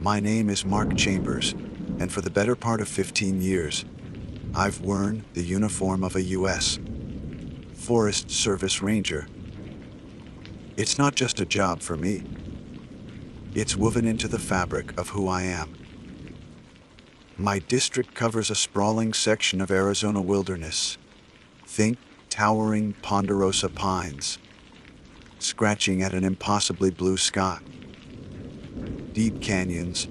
My name is Mark Chambers, and for the better part of 15 years, I've worn the uniform of a U.S. Forest Service Ranger. It's not just a job for me. It's woven into the fabric of who I am. My district covers a sprawling section of Arizona wilderness. Think towering ponderosa pines, scratching at an impossibly blue sky. Deep canyons,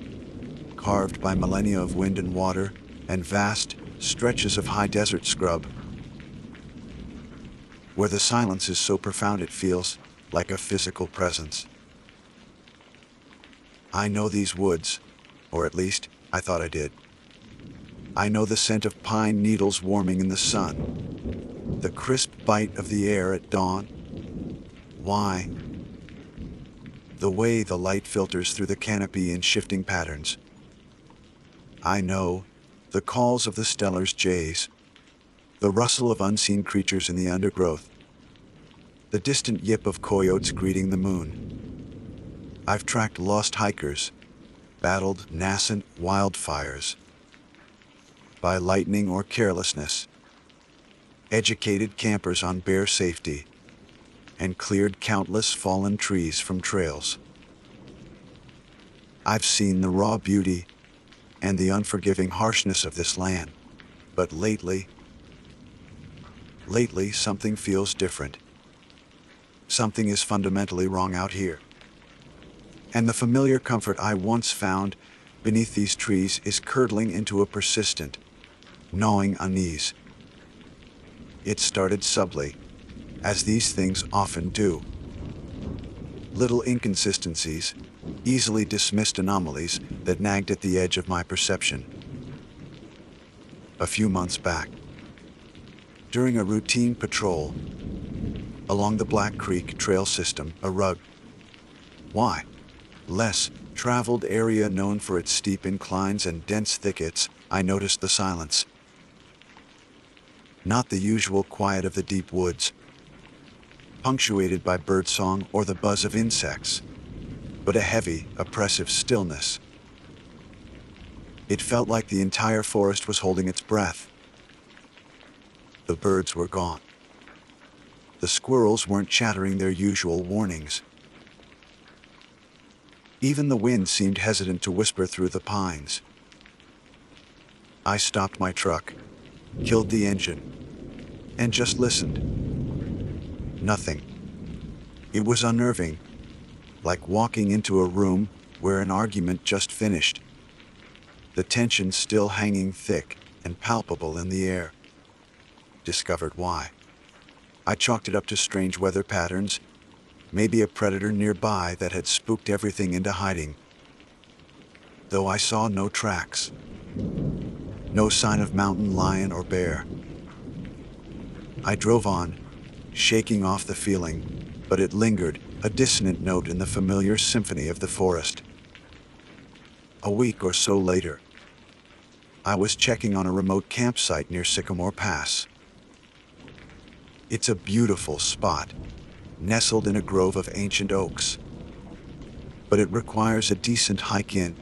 carved by millennia of wind and water, and vast stretches of high desert scrub, where the silence is so profound it feels like a physical presence. I know these woods, or at least I thought I did. I know the scent of pine needles warming in the sun, the crisp bite of the air at dawn. Why? The way the light filters through the canopy in shifting patterns. I know the calls of the Stellar's jays, the rustle of unseen creatures in the undergrowth, the distant yip of coyotes greeting the moon. I've tracked lost hikers, battled nascent wildfires by lightning or carelessness, educated campers on bear safety, and cleared countless fallen trees from trails. I've seen the raw beauty and the unforgiving harshness of this land, but lately something feels different. Something is fundamentally wrong out here. And the familiar comfort I once found beneath these trees is curdling into a persistent, gnawing unease. It started subtly, as these things often do. Little inconsistencies, easily dismissed anomalies that nagged at the edge of my perception. A few months back, during a routine patrol along the Black Creek Trail system, a less traveled area known for its steep inclines and dense thickets, I noticed the silence. Not the usual quiet of the deep woods, punctuated by birdsong or the buzz of insects, but a heavy, oppressive stillness. It felt like the entire forest was holding its breath. The birds were gone. The squirrels weren't chattering their usual warnings. Even the wind seemed hesitant to whisper through the pines. I stopped my truck, killed the engine, and just listened. Nothing. It was unnerving, like walking into a room where an argument just finished, the tension still hanging thick and palpable in the air. Discovered why. I chalked it up to strange weather patterns, maybe a predator nearby that had spooked everything into hiding. Though I saw no tracks, no sign of mountain lion or bear. I drove on, shaking off the feeling, but it lingered, a dissonant note in the familiar symphony of the forest. A week or so later, I was checking on a remote campsite near Sycamore Pass. It's a beautiful spot, nestled in a grove of ancient oaks. But it requires a decent hike in,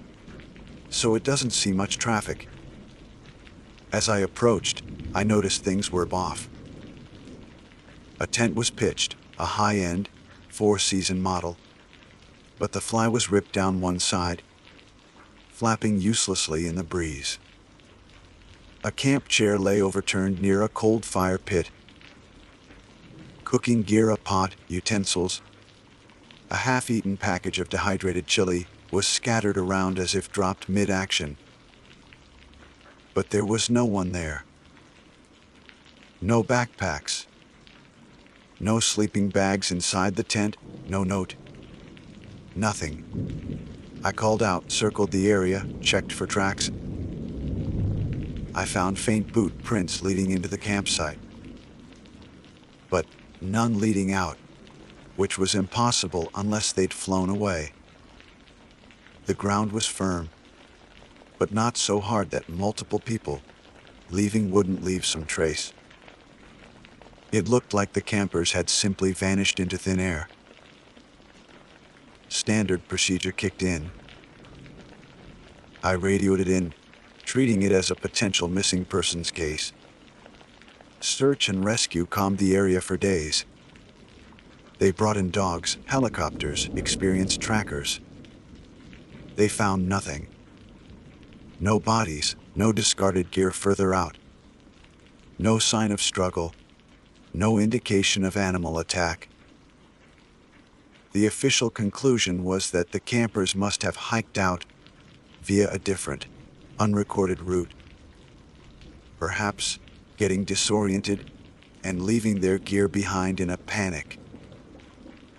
so it doesn't see much traffic. As I approached, I noticed things were off. A tent was pitched, a high-end, four-season model, but the fly was ripped down one side, flapping uselessly in the breeze. A camp chair lay overturned near a cold fire pit. Cooking gear, a pot, utensils, a half-eaten package of dehydrated chili was scattered around as if dropped mid-action. But there was no one there. No backpacks. No sleeping bags inside the tent, no note. Nothing. I called out, circled the area, checked for tracks. I found faint boot prints leading into the campsite, but none leading out, which was impossible unless they'd flown away. The ground was firm, but not so hard that multiple people leaving wouldn't leave some trace. It looked like the campers had simply vanished into thin air. Standard procedure kicked in. I radioed it in, treating it as a potential missing persons case. Search and rescue calmed the area for days. They brought in dogs, helicopters, experienced trackers. They found nothing. No bodies, no discarded gear further out. No sign of struggle, no indication of animal attack. The official conclusion was that the campers must have hiked out via a different, unrecorded route. Perhaps getting disoriented and leaving their gear behind in a panic.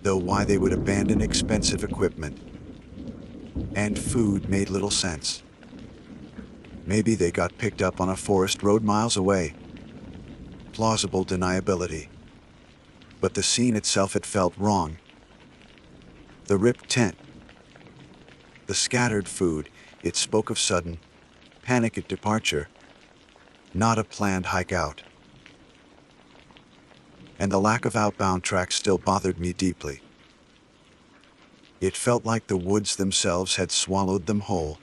Though why they would abandon expensive equipment and food made little sense. Maybe they got picked up on a forest road miles away. Plausible deniability. But the scene itself, it felt wrong. The ripped tent, the scattered food, it spoke of sudden panic at departure, not a planned hike out. And the lack of outbound tracks still bothered me deeply. It felt like the woods themselves had swallowed them whole.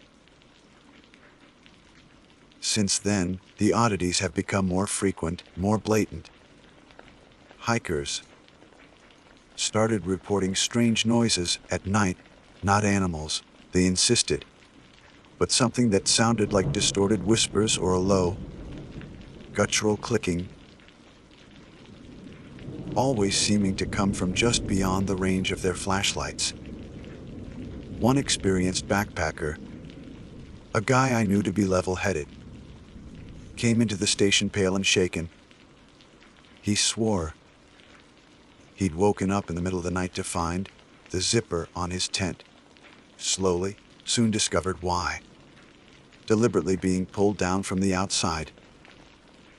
Since then, the oddities have become more frequent, more blatant. Hikers started reporting strange noises at night, not animals, they insisted, but something that sounded like distorted whispers or a low, guttural clicking, always seeming to come from just beyond the range of their flashlights. One experienced backpacker, a guy I knew to be level-headed, came into the station pale and shaken. He swore he'd woken up in the middle of the night to find the zipper on his tent. Slowly, soon discovered why. Deliberately being pulled down from the outside.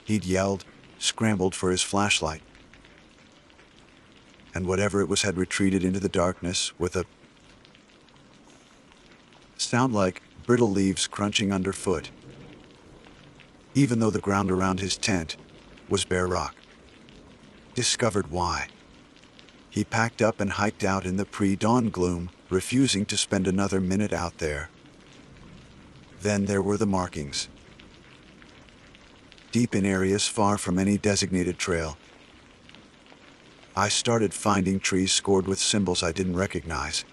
He'd yelled, scrambled for his flashlight. And whatever it was had retreated into the darkness with a sound like brittle leaves crunching underfoot. Even though the ground around his tent was bare rock. Discovered why. He packed up and hiked out in the pre-dawn gloom, refusing to spend another minute out there. Then there were the markings. Deep in areas far from any designated trail. I started finding trees scored with symbols I didn't recognize.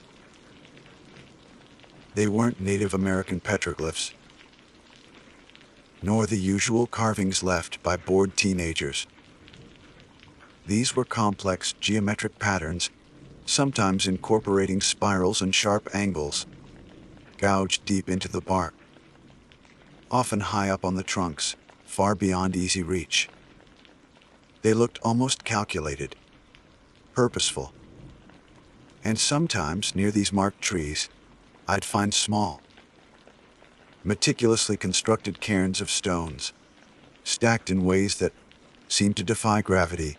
They weren't Native American petroglyphs, nor the usual carvings left by bored teenagers. These were complex geometric patterns, sometimes incorporating spirals and sharp angles, gouged deep into the bark, often high up on the trunks, far beyond easy reach. They looked almost calculated, purposeful. And sometimes, near these marked trees, I'd find small, meticulously constructed cairns of stones, stacked in ways that seemed to defy gravity,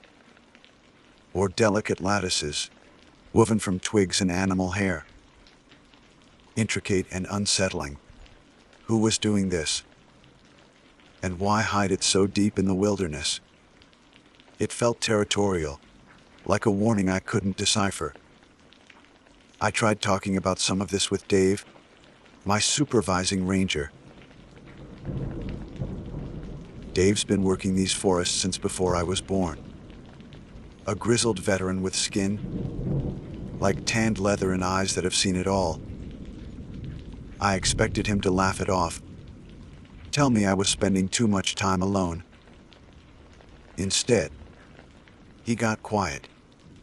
or delicate lattices, woven from twigs and animal hair. Intricate and unsettling. Who was doing this? And why hide it so deep in the wilderness? It felt territorial, like a warning I couldn't decipher. I tried talking about some of this with Dave, my supervising ranger. Dave's been working these forests since before I was born. A grizzled veteran with skin like tanned leather and eyes that have seen it all. I expected him to laugh it off, tell me I was spending too much time alone. Instead, he got quiet.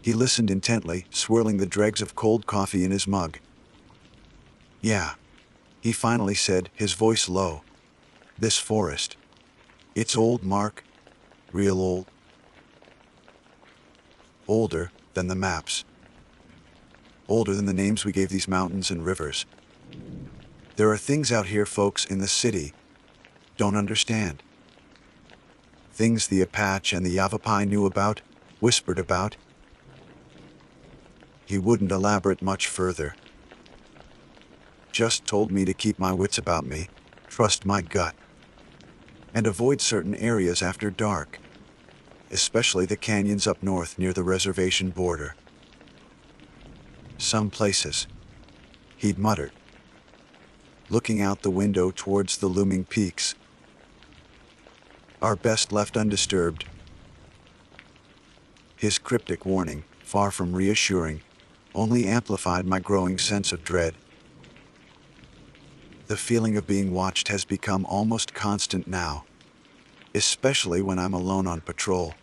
He listened intently, swirling the dregs of cold coffee in his mug. Yeah, he finally said, his voice low. This forest. It's old, Mark. Real old. Older than the maps. Older than the names we gave these mountains and rivers. There are things out here folks in the city don't understand. Things the Apache and the Yavapai knew about, whispered about. He wouldn't elaborate much further. Just told me to keep my wits about me, trust my gut, and avoid certain areas after dark, especially the canyons up north near the reservation border. Some places, he'd muttered, looking out the window towards the looming peaks. Our best left undisturbed. His cryptic warning, far from reassuring, only amplified my growing sense of dread. The feeling of being watched has become almost constant now, especially when I'm alone on patrol.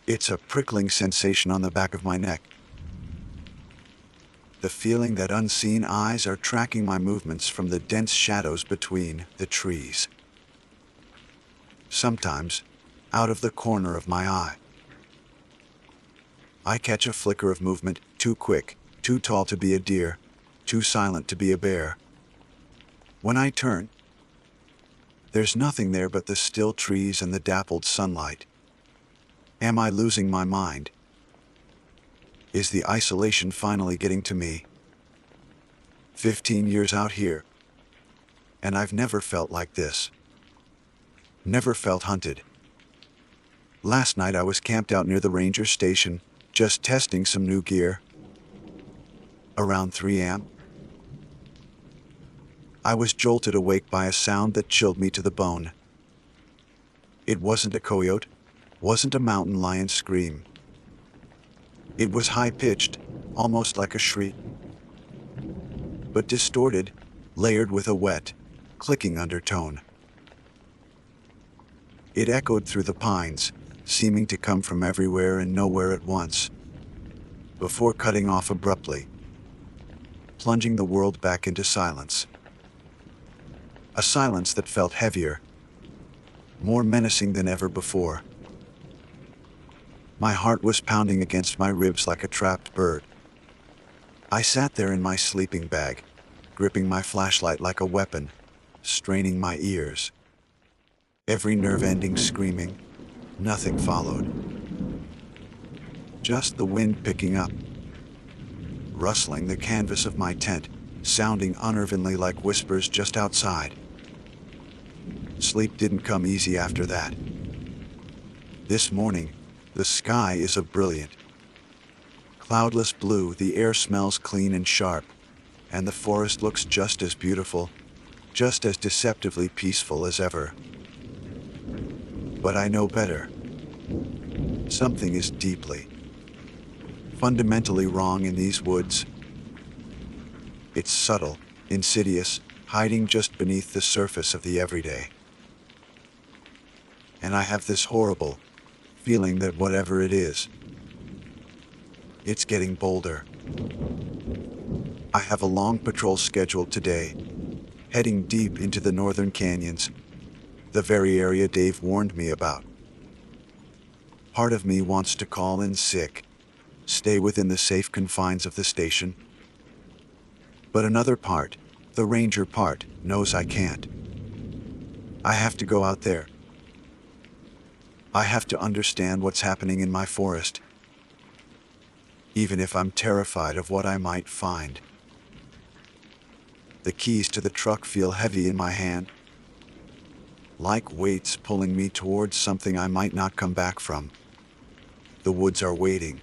It's a prickling sensation on the back of my neck. The feeling that unseen eyes are tracking my movements from the dense shadows between the trees. Sometimes, out of the corner of my eye, I catch a flicker of movement, too quick, too tall to be a deer, too silent to be a bear. When I turn, there's nothing there but the still trees and the dappled sunlight. Am I losing my mind? Is the isolation finally getting to me? 15 years out here, and I've never felt like this. Never felt hunted. Last night I was camped out near the ranger station, just testing some new gear. Around 3 a.m., I was jolted awake by a sound that chilled me to the bone. It wasn't a coyote, wasn't a mountain lion scream. It was high-pitched, almost like a shriek, but distorted, layered with a wet, clicking undertone. It echoed through the pines, seeming to come from everywhere and nowhere at once, before cutting off abruptly, plunging the world back into silence. A silence that felt heavier, more menacing than ever before. My heart was pounding against my ribs like a trapped bird. I sat there in my sleeping bag, gripping my flashlight like a weapon, straining my ears. Every nerve ending screaming. Nothing followed. Just the wind picking up, rustling the canvas of my tent, sounding unnervingly like whispers just outside. Sleep didn't come easy after that. This morning, the sky is a brilliant, cloudless blue, the air smells clean and sharp, and the forest looks just as beautiful, just as deceptively peaceful as ever. But I know better. Something is deeply, fundamentally wrong in these woods. It's subtle, insidious, hiding just beneath the surface of the everyday. And I have this horrible feeling that whatever it is, it's getting bolder. I have a long patrol scheduled today, heading deep into the northern canyons, the very area Dave warned me about. Part of me wants to call in sick, stay within the safe confines of the station. But another part, the ranger part, knows I can't. I have to go out there. I have to understand what's happening in my forest, even if I'm terrified of what I might find. The keys to the truck feel heavy in my hand, like weights pulling me towards something I might not come back from. The woods are waiting.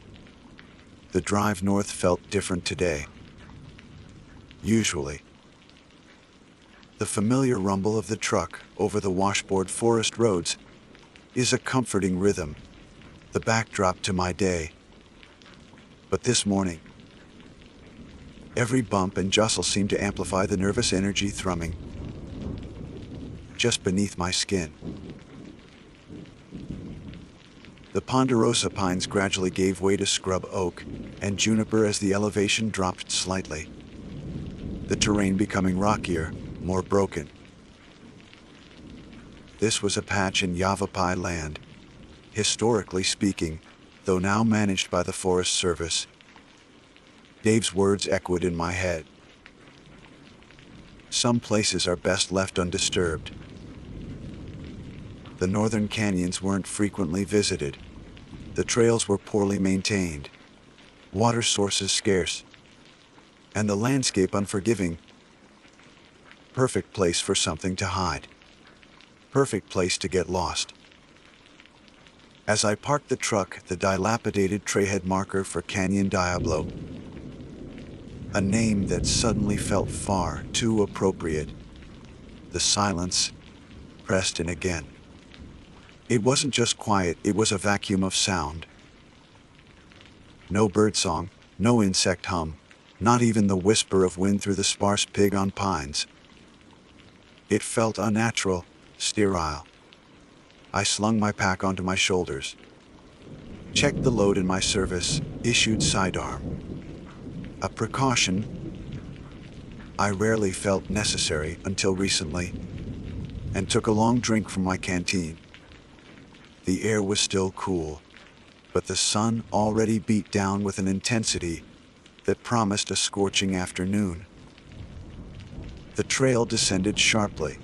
The drive north felt different today. Usually, the familiar rumble of the truck over the washboard forest roads is a comforting rhythm, the backdrop to my day. But this morning, every bump and jostle seemed to amplify the nervous energy thrumming just beneath my skin. The ponderosa pines gradually gave way to scrub oak and juniper as the elevation dropped slightly, the terrain becoming rockier, more broken. This was a patch in Yavapai land, historically speaking, though now managed by the Forest Service. Dave's words echoed in my head. Some places are best left undisturbed. The northern canyons weren't frequently visited. The trails were poorly maintained, water sources scarce, and the landscape unforgiving. Perfect place for something to hide. Perfect place to get lost. As I parked the truck, the dilapidated trailhead marker for Canyon Diablo A name that suddenly felt far too appropriate. The silence pressed in again. It wasn't just quiet, it was a vacuum of sound. No birdsong, no insect hum, not even the whisper of wind through the sparse pig-on pines. It felt unnatural, sterile. I slung my pack onto my shoulders, checked the load in my service-issued sidearm. A precaution I rarely felt necessary until recently, and took a long drink from my canteen. The air was still cool, but the sun already beat down with an intensity that promised a scorching afternoon. The trail descended sharply,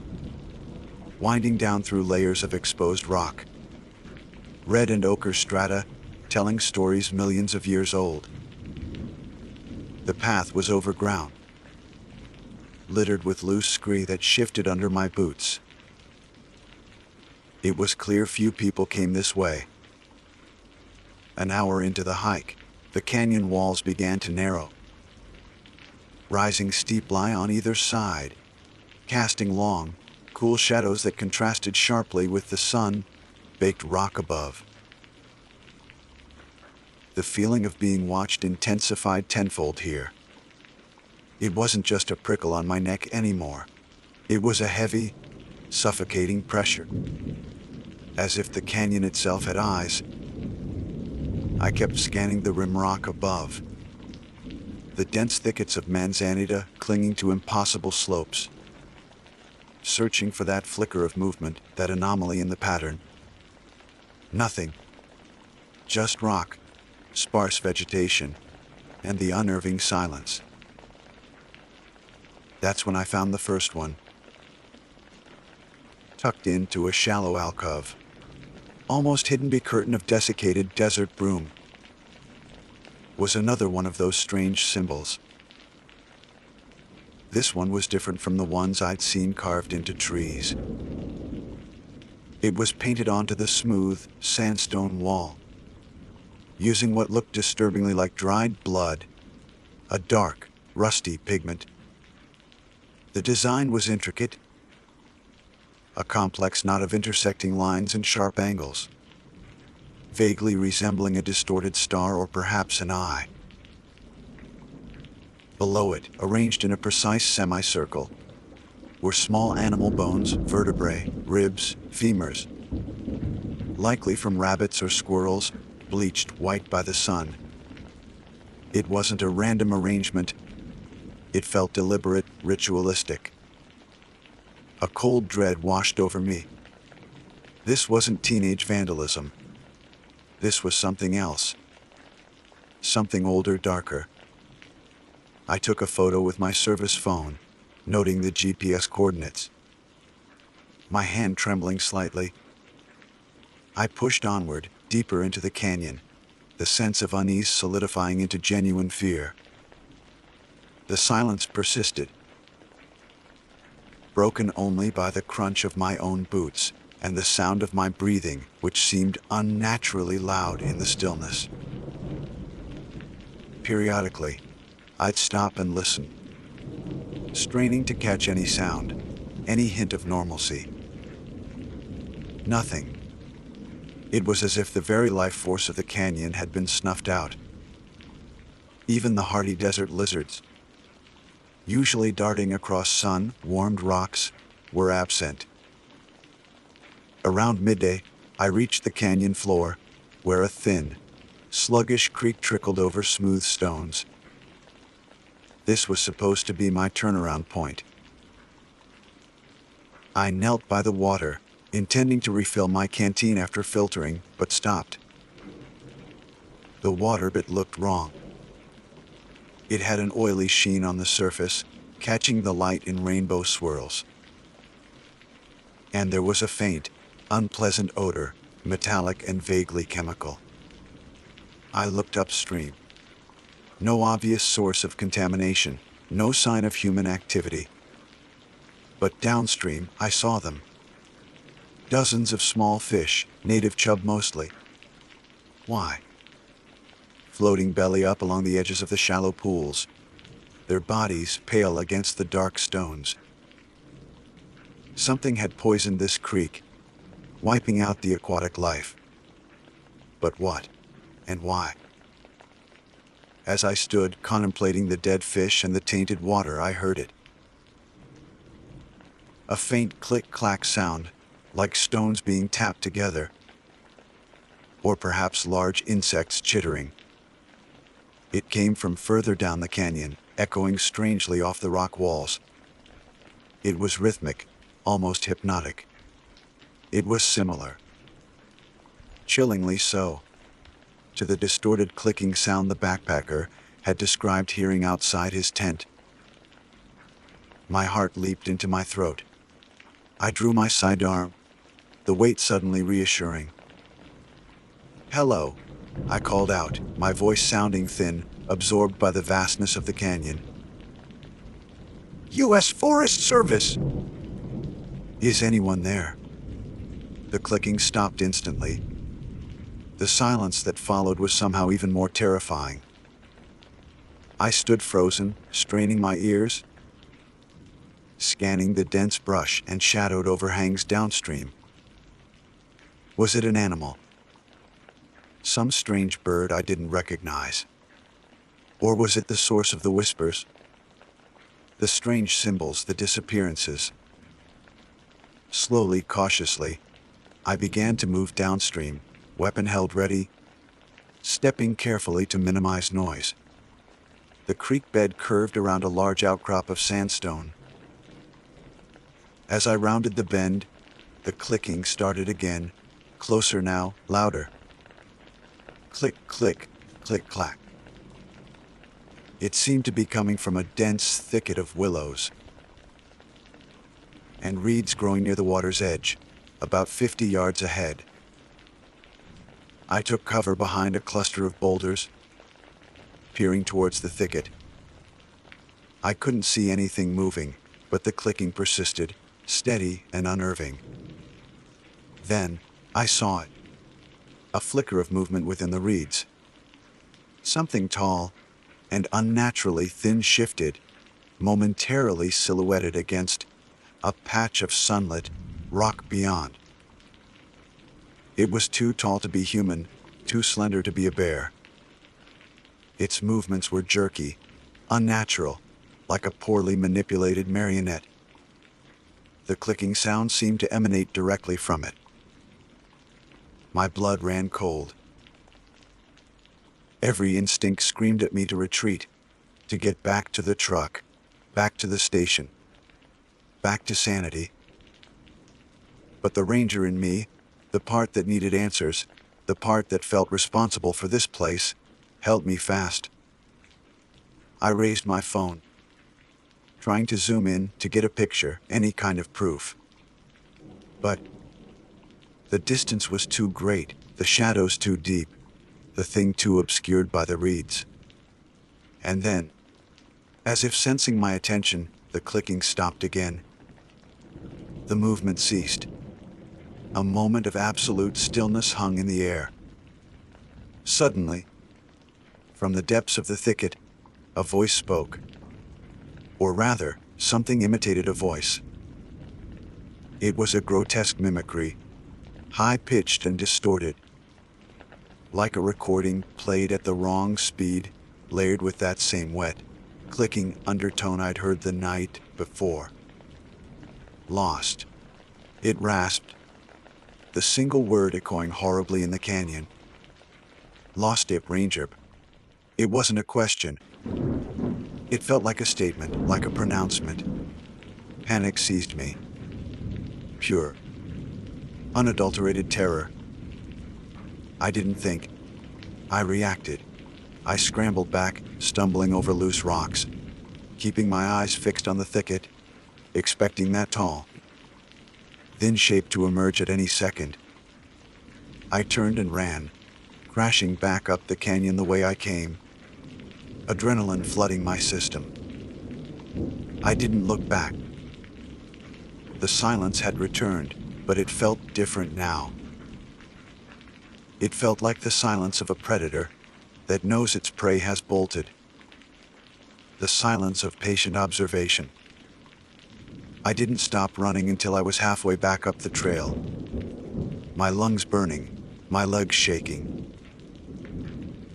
winding down through layers of exposed rock, red and ochre strata telling stories millions of years old. The path was overgrown, littered with loose scree that shifted under my boots. It was clear few people came this way. An hour into the hike, the canyon walls began to narrow, rising steep lie on either side, casting long, cool shadows that contrasted sharply with the sun-baked rock above. The feeling of being watched intensified tenfold here. It wasn't just a prickle on my neck anymore. It was a heavy, suffocating pressure. As if the canyon itself had eyes. I kept scanning the rim rock above. The dense thickets of manzanita clinging to impossible slopes. Searching for that flicker of movement, that anomaly in the pattern. Nothing. Just rock, sparse vegetation, and the unnerving silence. That's when I found the first one. Tucked into a shallow alcove. Almost hidden by a curtain of desiccated desert broom. Was another one of those strange symbols. This one was different from the ones I'd seen carved into trees. It was painted onto the smooth, sandstone wall, using what looked disturbingly like dried blood, a dark, rusty pigment. The design was intricate, a complex knot of intersecting lines and sharp angles, vaguely resembling a distorted star or perhaps an eye. Below it, arranged in a precise semicircle, were small animal bones, vertebrae, ribs, femurs, likely from rabbits or squirrels, bleached white by the sun. It wasn't a random arrangement. It felt deliberate, ritualistic. A cold dread washed over me. This wasn't teenage vandalism. This was something else. Something older, darker. I took a photo with my service phone, noting the GPS coordinates. My hand trembling slightly. I pushed onward, deeper into the canyon, the sense of unease solidifying into genuine fear. The silence persisted, broken only by the crunch of my own boots and the sound of my breathing, which seemed unnaturally loud in the stillness. Periodically, I'd stop and listen, straining to catch any sound, any hint of normalcy. Nothing. It was as if the very life force of the canyon had been snuffed out. Even the hardy desert lizards, usually darting across sun-warmed rocks, were absent. Around midday, I reached the canyon floor, where a thin, sluggish creek trickled over smooth stones. This was supposed to be my turnaround point. I knelt by the water, intending to refill my canteen after filtering, but stopped. The water bit looked wrong. It had an oily sheen on the surface, catching the light in rainbow swirls. And there was a faint, unpleasant odor, metallic and vaguely chemical. I looked upstream. No obvious source of contamination, no sign of human activity. But downstream, I saw them. Dozens of small fish, native chub mostly. Why? Floating belly up along the edges of the shallow pools. their bodies pale against the dark stones. Something had poisoned this creek, wiping out the aquatic life. But what? And why? As I stood contemplating the dead fish and the tainted water, I heard it. A faint click-clack sound, like stones being tapped together, or perhaps large insects chittering. It came from further down the canyon, echoing strangely off the rock walls. It was rhythmic, almost hypnotic. It was similar, chillingly so, to the distorted clicking sound the backpacker had described hearing outside his tent. My heart leaped into my throat. I drew my sidearm, the weight suddenly reassuring. "Hello," I called out, my voice sounding thin, absorbed by the vastness of the canyon. "U.S. Forest Service." "Is anyone there?" The clicking stopped instantly. The silence that followed was somehow even more terrifying. I stood frozen, straining my ears, scanning the dense brush and shadowed overhangs downstream. Was it an animal? Some strange bird I didn't recognize? Or was it the source of the whispers? The strange symbols, the disappearances? Slowly, cautiously, I began to move downstream, weapon held ready, stepping carefully to minimize noise. The creek bed curved around a large outcrop of sandstone. As I rounded the bend, the clicking started again, closer now, louder. Click, click, click, clack. It seemed to be coming from a dense thicket of willows and reeds growing near the water's edge, about 50 yards ahead. I took cover behind a cluster of boulders, peering towards the thicket. I couldn't see anything moving, but the clicking persisted, steady and unnerving. Then, I saw it. A flicker of movement within the reeds. Something tall and unnaturally thin shifted, momentarily silhouetted against a patch of sunlit rock beyond. It was too tall to be human, too slender to be a bear. Its movements were jerky, unnatural, like a poorly manipulated marionette. The clicking sound seemed to emanate directly from it. My blood ran cold. Every instinct screamed at me to retreat, to get back to the truck, back to the station, back to sanity. But the ranger in me, the part that needed answers, the part that felt responsible for this place, held me fast. I raised my phone, trying to zoom in to get a picture, any kind of proof. But the distance was too great, the shadows too deep, the thing too obscured by the reeds. And then, as if sensing my attention, the clicking stopped again. The movement ceased. A moment of absolute stillness hung in the air. Suddenly, from the depths of the thicket, a voice spoke. Or rather, something imitated a voice. It was a grotesque mimicry, high-pitched and distorted, like a recording played at the wrong speed, layered with that same wet, clicking undertone I'd heard the night before. Lost. It rasped, the single word echoing horribly in the canyon. Lost it, Ranger. It wasn't a question. It felt like a statement, like a pronouncement. Panic seized me. Pure, unadulterated terror. I didn't think. I reacted. I scrambled back, stumbling over loose rocks, keeping my eyes fixed on the thicket, expecting that tall, thin shape to emerge at any second. I turned and ran, crashing back up the canyon the way I came, adrenaline flooding my system. I didn't look back. The silence had returned, but it felt different now. It felt like the silence of a predator that knows its prey has bolted. the silence of patient observation. I didn't stop running until I was halfway back up the trail, my lungs burning, my legs shaking.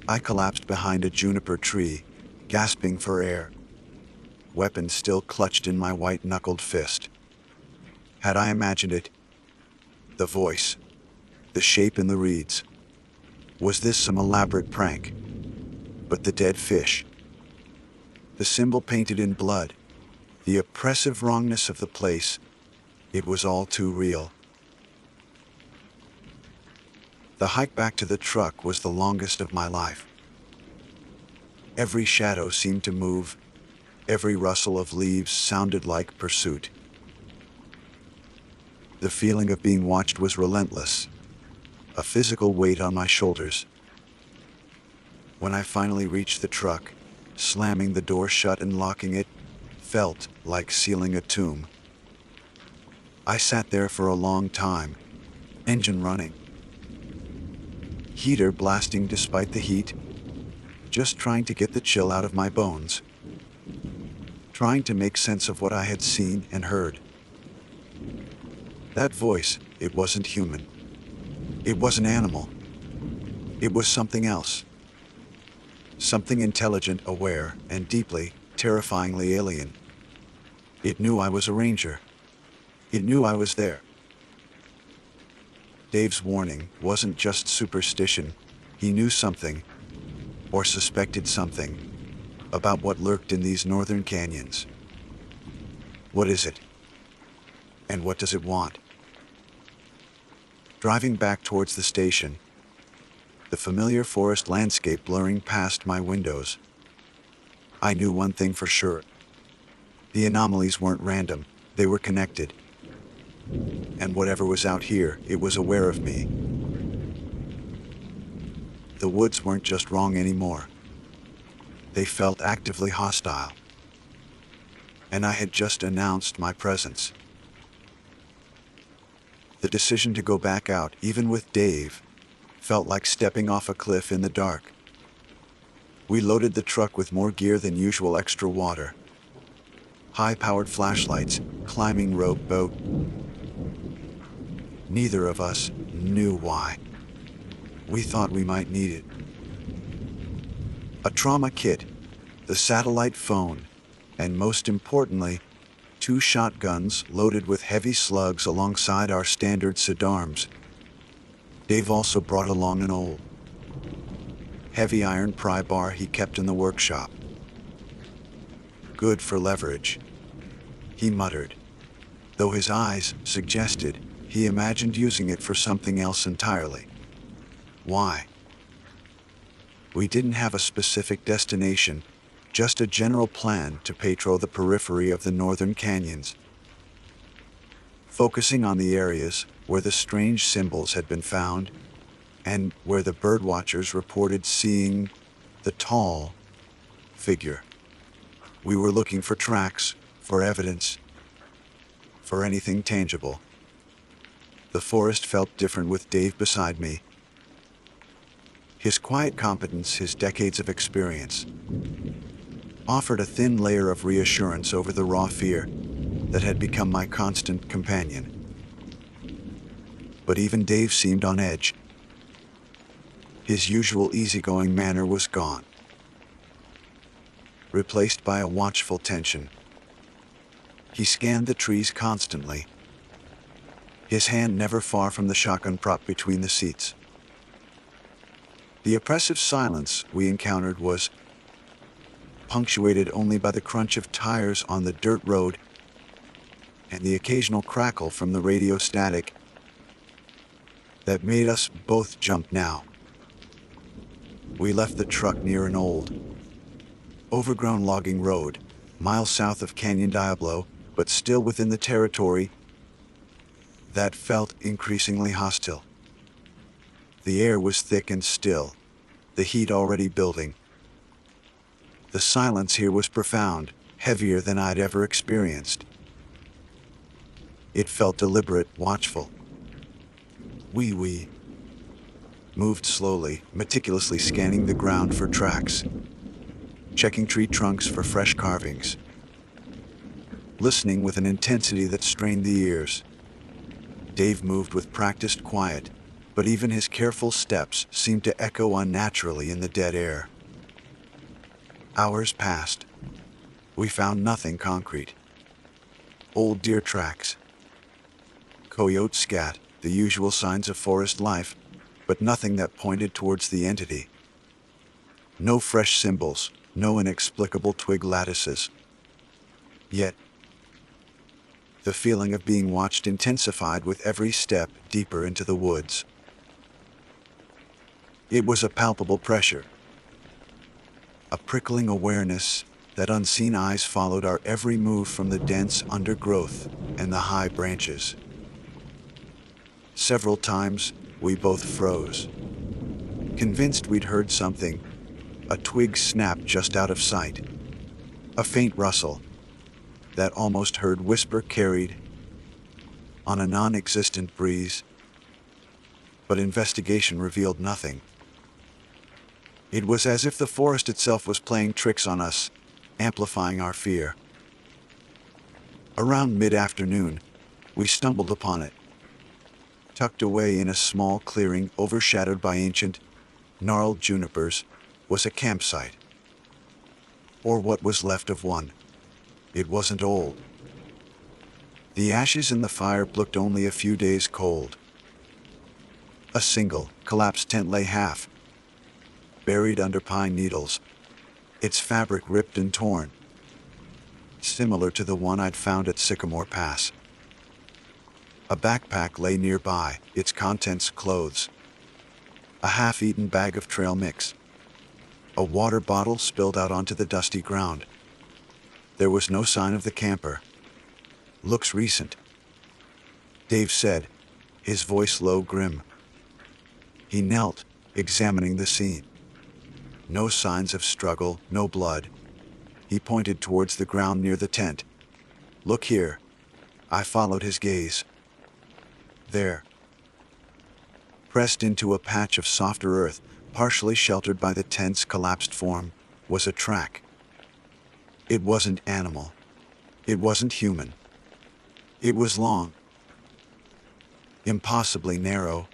I collapsed behind a juniper tree, gasping for air, weapon still clutched in my white-knuckled fist. Had I imagined it? The voice, the shape in the reeds. Was this some elaborate prank? But the dead fish, the symbol painted in blood, the oppressive wrongness of the place, it was all too real. The hike back to the truck was the longest of my life. Every shadow seemed to move, every rustle of leaves sounded like pursuit. The feeling of being watched was relentless, a physical weight on my shoulders. When I finally reached the truck, slamming the door shut and locking it felt like sealing a tomb. I sat there for a long time, engine running, heater blasting despite the heat, just trying to get the chill out of my bones, trying to make sense of what I had seen and heard. That voice, it wasn't human. It was an animal. It was something else. Something intelligent, aware, and deeply, terrifyingly alien. It knew I was a ranger. It knew I was there. Dave's warning wasn't just superstition. He knew something, or suspected something, about what lurked in these northern canyons. What is it? And what does it want? Driving back towards the station, the familiar forest landscape blurring past my windows, I knew one thing for sure. The anomalies weren't random, they were connected. And whatever was out here, it was aware of me. The woods weren't just wrong anymore. They felt actively hostile. And I had just announced my presence. The decision to go back out, even with Dave, felt like stepping off a cliff in the dark. We loaded the truck with more gear than usual: extra water, high-powered flashlights, climbing rope, boat. Neither of us knew why. We thought we might need it. A trauma kit, the satellite phone, and most importantly, 2 shotguns loaded with heavy slugs alongside our standard sidearms. Dave also brought along an old, heavy iron pry bar he kept in the workshop. Good for leverage, he muttered, though his eyes suggested he imagined using it for something else entirely. Why? We didn't have a specific destination, just a general plan to patrol the periphery of the northern canyons, focusing on the areas where the strange symbols had been found and where the birdwatchers reported seeing the tall figure. We were looking for tracks, for evidence, for anything tangible. The forest felt different with Dave beside me. His quiet competence, his decades of experience, offered a thin layer of reassurance over the raw fear that had become my constant companion. But even Dave seemed on edge. His usual easygoing manner was gone, replaced by a watchful tension. He scanned the trees constantly, his hand never far from the shotgun prop between the seats. The oppressive silence we encountered was punctuated only by the crunch of tires on the dirt road and the occasional crackle from the radio static that made us both jump now. We left the truck near an old, overgrown logging road, miles south of Canyon Diablo, but still within the territory that felt increasingly hostile. The air was thick and still, the heat already building. The silence here was profound, heavier than I'd ever experienced. It felt deliberate, watchful. We moved slowly, meticulously scanning the ground for tracks. checking tree trunks for fresh carvings, listening with an intensity that strained the ears. Dave moved with practiced quiet, but even his careful steps seemed to echo unnaturally in the dead air. Hours passed. We found nothing concrete. Old deer tracks, coyote scat, the usual signs of forest life, but nothing that pointed towards the entity. No fresh symbols, no inexplicable twig lattices. Yet, the feeling of being watched intensified with every step deeper into the woods. It was a palpable pressure, a prickling awareness that unseen eyes followed our every move from the dense undergrowth and the high branches. Several times, we both froze, convinced we'd heard something. A twig snapped just out of sight, a faint rustle, that almost heard whisper carried on a non-existent breeze, but investigation revealed nothing. It was as if the forest itself was playing tricks on us, amplifying our fear. Around mid-afternoon, we stumbled upon it, tucked away in a small clearing overshadowed by ancient, gnarled junipers, was a campsite, or what was left of one. It wasn't old. The ashes in the fire looked only a few days cold. A single, collapsed tent lay half buried under pine needles, its fabric ripped and torn, similar to the one I'd found at Sycamore Pass. A backpack lay nearby, its contents clothes, a half-eaten bag of trail mix, a water bottle spilled out onto the dusty ground. There was no sign of the camper. "Looks recent," Dave said, his voice low, grim. He knelt, examining the scene. No signs of struggle, no blood. He pointed towards the ground near the tent. "Look here." I followed his gaze. There, pressed into a patch of softer earth, partially sheltered by the tent's collapsed form, was a track. It wasn't animal. It wasn't human. It was long, impossibly narrow,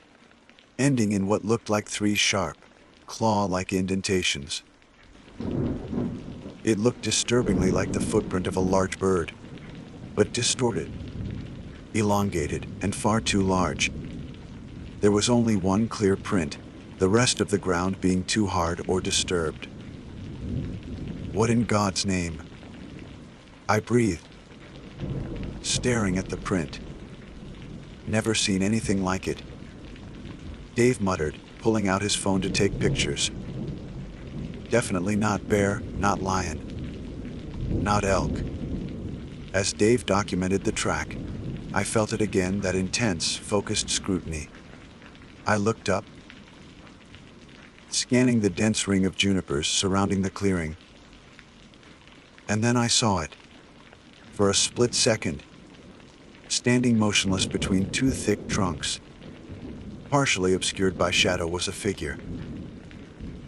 ending in what looked like 3 sharp, claw-like indentations. It looked disturbingly like the footprint of a large bird, but distorted, elongated, and far too large. There was only one clear print, the rest of the ground being too hard or disturbed. "What in God's name?" I breathed, staring at the print. "Never seen anything like it," Dave muttered, pulling out his phone to take pictures. "Definitely not bear, not lion, not elk." As Dave documented the track, I felt it again, that intense, focused scrutiny. I looked up, scanning the dense ring of junipers surrounding the clearing. And then I saw it. For a split second, standing motionless between 2 thick trunks, partially obscured by shadow, was a figure.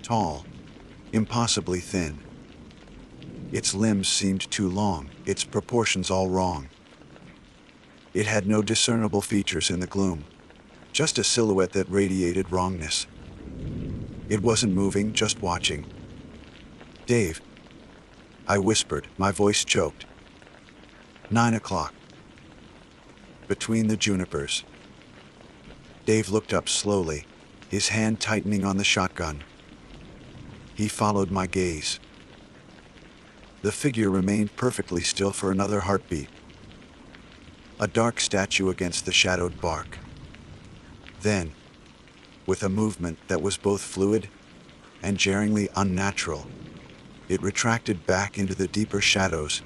Tall, impossibly thin. Its limbs seemed too long, its proportions all wrong. It had no discernible features in the gloom, just a silhouette that radiated wrongness. It wasn't moving, just watching. "Dave," I whispered, my voice choked. 9 o'clock. Between the junipers. Dave looked up slowly, his hand tightening on the shotgun. He followed my gaze. The figure remained perfectly still for another heartbeat. A dark statue against the shadowed bark. Then, with a movement that was both fluid and jarringly unnatural, it retracted back into the deeper shadows,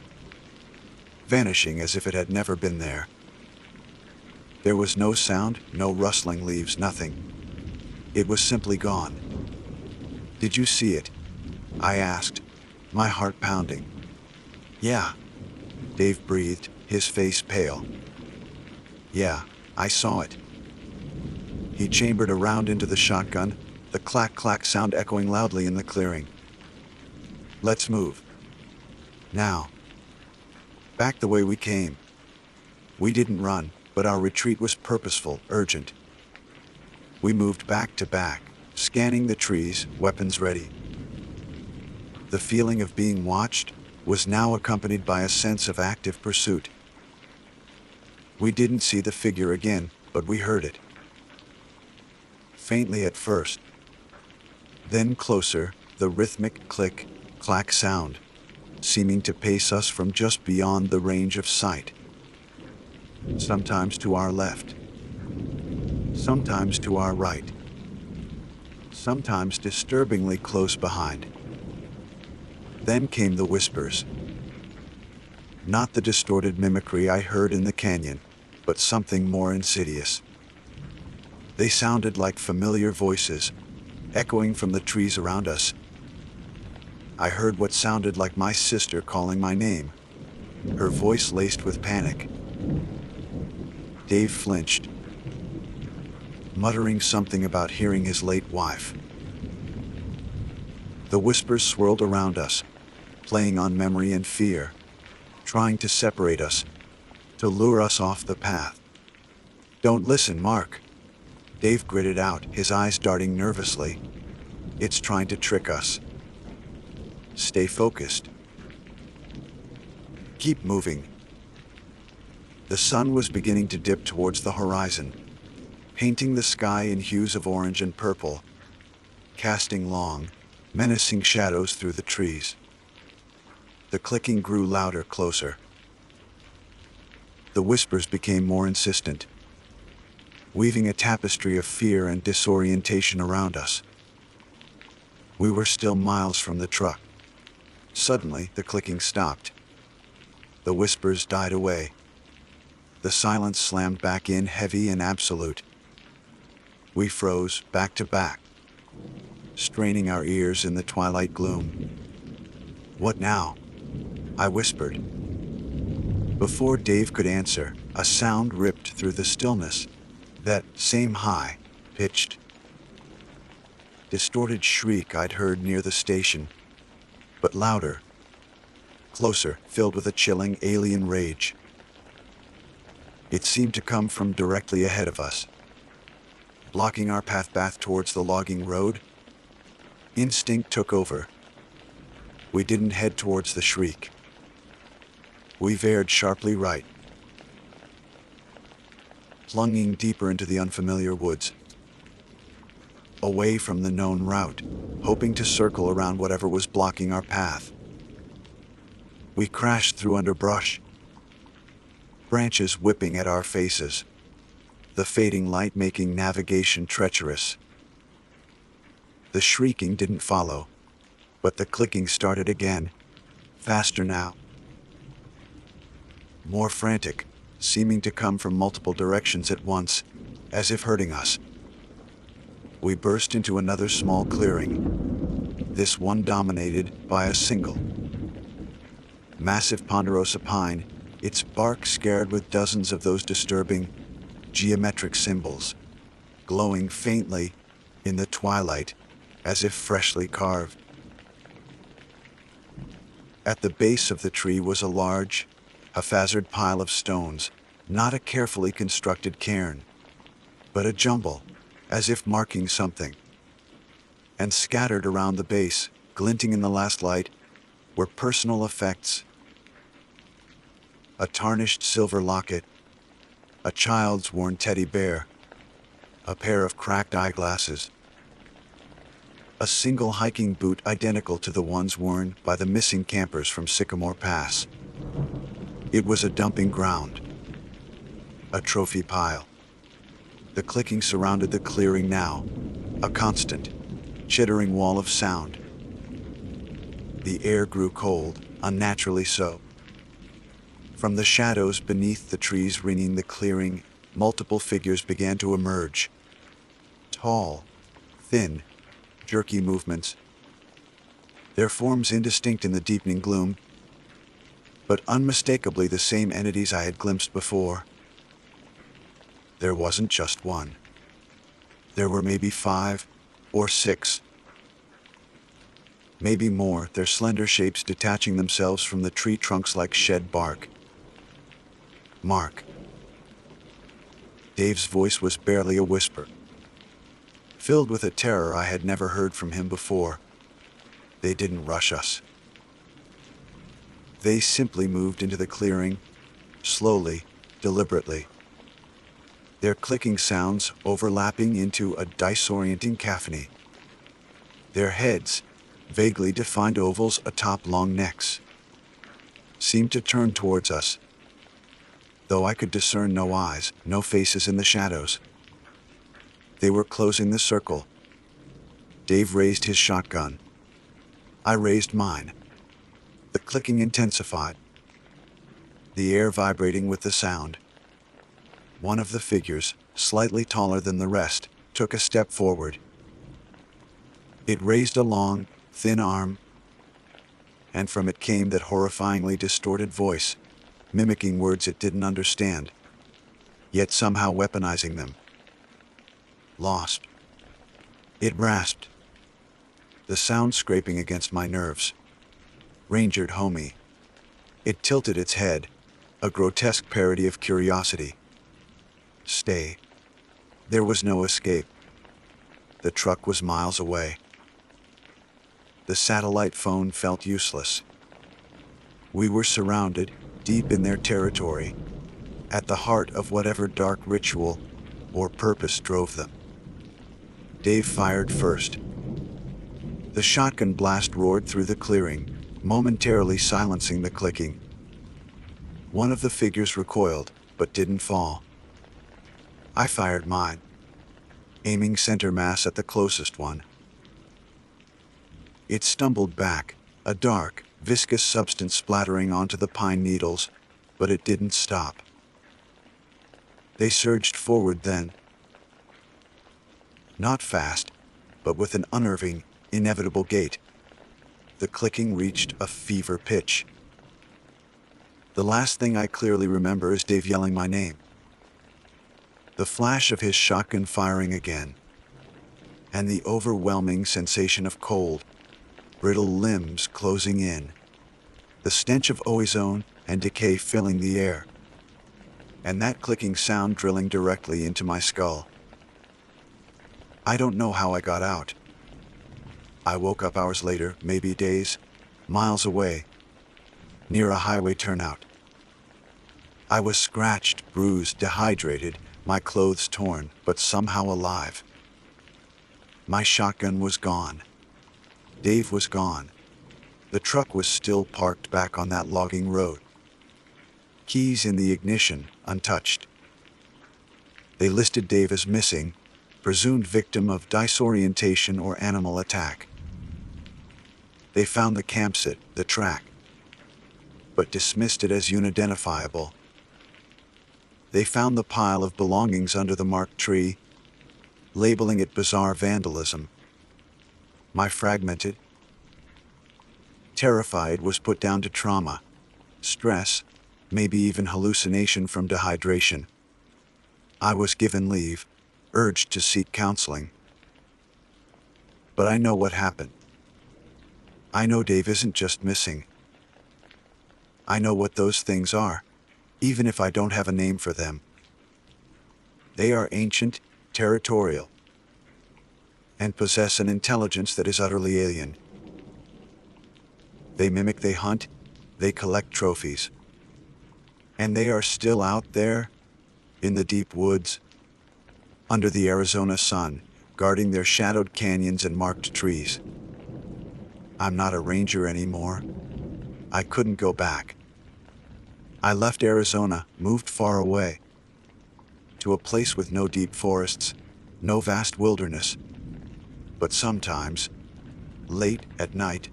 vanishing as if it had never been there. There was no sound, no rustling leaves, nothing. It was simply gone. "Did you see it?" I asked, my heart pounding. "Yeah," Dave breathed, his face pale. "Yeah, I saw it." He chambered around into the shotgun, the clack-clack sound echoing loudly in the clearing. Let's move. Now. Back the way we came. We didn't run, but our retreat was purposeful, urgent. We moved back to back, scanning the trees, weapons ready. The feeling of being watched was now accompanied by a sense of active pursuit. We didn't see the figure again, but we heard it. Faintly at first. Then closer, the rhythmic click, clack sound, seeming to pace us from just beyond the range of sight. Sometimes to our left. Sometimes to our right. Sometimes disturbingly close behind. Then came the whispers. Not the distorted mimicry I heard in the canyon, but something more insidious. They sounded like familiar voices, echoing from the trees around us. I heard what sounded like my sister calling my name, her voice laced with panic. Dave flinched, muttering something about hearing his late wife. The whispers swirled around us, playing on memory and fear, trying to separate us, to lure us off the path. "Don't listen, Mark," Dave gritted out, his eyes darting nervously. "It's trying to trick us. Stay focused. Keep moving." The sun was beginning to dip towards the horizon, painting the sky in hues of orange and purple, casting long, menacing shadows through the trees. The clicking grew louder, closer. The whispers became more insistent, weaving a tapestry of fear and disorientation around us. We were still miles from the truck. Suddenly, the clicking stopped. The whispers died away. The silence slammed back in, heavy and absolute. We froze, back to back, straining our ears in the twilight gloom. "What now?" I whispered. Before Dave could answer, a sound ripped through the stillness. That same high, pitched, distorted shriek I'd heard near the station, but louder, closer, filled with a chilling alien rage. It seemed to come from directly ahead of us, blocking our path back towards the logging road. Instinct took over. We didn't head towards the shriek. We veered sharply right, plunging deeper into the unfamiliar woods, away from the known route, hoping to circle around whatever was blocking our path. We crashed through underbrush, branches whipping at our faces, the fading light making navigation treacherous. The shrieking didn't follow, but the clicking started again, faster now, more frantic, seeming to come from multiple directions at once, as if hurting us. We burst into another small clearing, this one dominated by a single, massive ponderosa pine, its bark scarred with dozens of those disturbing, geometric symbols, glowing faintly in the twilight, as if freshly carved. At the base of the tree was a large, haphazard pile of stones, not a carefully constructed cairn, but a jumble, as if marking something. And scattered around the base, glinting in the last light, were personal effects. A tarnished silver locket, a child's worn teddy bear, a pair of cracked eyeglasses, a single hiking boot identical to the ones worn by the missing campers from Sycamore Pass. It was a dumping ground, a trophy pile. The clicking surrounded the clearing now, a constant, chittering wall of sound. The air grew cold, unnaturally so. From the shadows beneath the trees ringing the clearing, multiple figures began to emerge. Tall, thin, jerky movements, their forms indistinct in the deepening gloom, but unmistakably the same entities I had glimpsed before. There wasn't just one. There were maybe 5 or 6. Maybe more, their slender shapes detaching themselves from the tree trunks like shed bark. Mark. Dave's voice was barely a whisper, filled with a terror I had never heard from him before. They didn't rush us. They simply moved into the clearing, slowly, deliberately. Their clicking sounds overlapping into a disorienting cacophony. Their heads, vaguely defined ovals atop long necks, seemed to turn towards us, though I could discern no eyes, no faces in the shadows. They were closing the circle. Dave raised his shotgun. I raised mine. The clicking intensified, the air vibrating with the sound. One of the figures, slightly taller than the rest, took a step forward. It raised a long, thin arm, and from it came that horrifyingly distorted voice, mimicking words it didn't understand, yet somehow weaponizing them. Lost. It rasped, the sound scraping against my nerves. Rangered homie. It tilted its head, a grotesque parody of curiosity. Stay. There was no escape. The truck was miles away. The satellite phone felt useless. We were surrounded, deep in their territory, at the heart of whatever dark ritual or purpose drove them. Dave fired first. The shotgun blast roared through the clearing, momentarily silencing the clicking. One of the figures recoiled, but didn't fall. I fired mine, aiming center mass at the closest one. It stumbled back, a dark, viscous substance splattering onto the pine needles, but it didn't stop. They surged forward then. Not fast, but with an unnerving, inevitable gait. The clicking reached a fever pitch. The last thing I clearly remember is Dave yelling my name. The flash of his shotgun firing again, and the overwhelming sensation of cold, brittle limbs closing in, the stench of ozone and decay filling the air, and that clicking sound drilling directly into my skull. I don't know how I got out. I woke up hours later, maybe days, miles away, near a highway turnout. I was scratched, bruised, dehydrated, my clothes torn, but somehow alive. My shotgun was gone. Dave was gone. The truck was still parked back on that logging road. Keys in the ignition, untouched. They listed Dave as missing, presumed victim of disorientation or animal attack. They found the campsite, the track, but dismissed it as unidentifiable. They found the pile of belongings under the marked tree, labeling it bizarre vandalism. My fragmented, terrified was put down to trauma, stress, maybe even hallucination from dehydration. I was given leave, urged to seek counseling. But I know what happened. I know Dave isn't just missing. I know what those things are, even if I don't have a name for them. They are ancient, territorial, and possess an intelligence that is utterly alien. They mimic, they hunt, they collect trophies. And they are still out there, in the deep woods, under the Arizona sun, guarding their shadowed canyons and marked trees. I'm not a ranger anymore. I couldn't go back. I left Arizona, moved far away, to a place with no deep forests, no vast wilderness. But sometimes, late at night,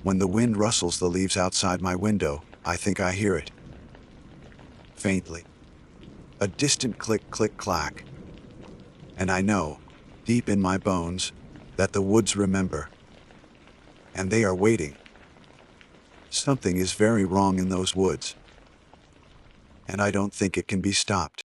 when the wind rustles the leaves outside my window, I think I hear it. Faintly. A distant click, click, clack. And I know, deep in my bones, that the woods remember. And they are waiting. Something is very wrong in those woods. And I don't think it can be stopped.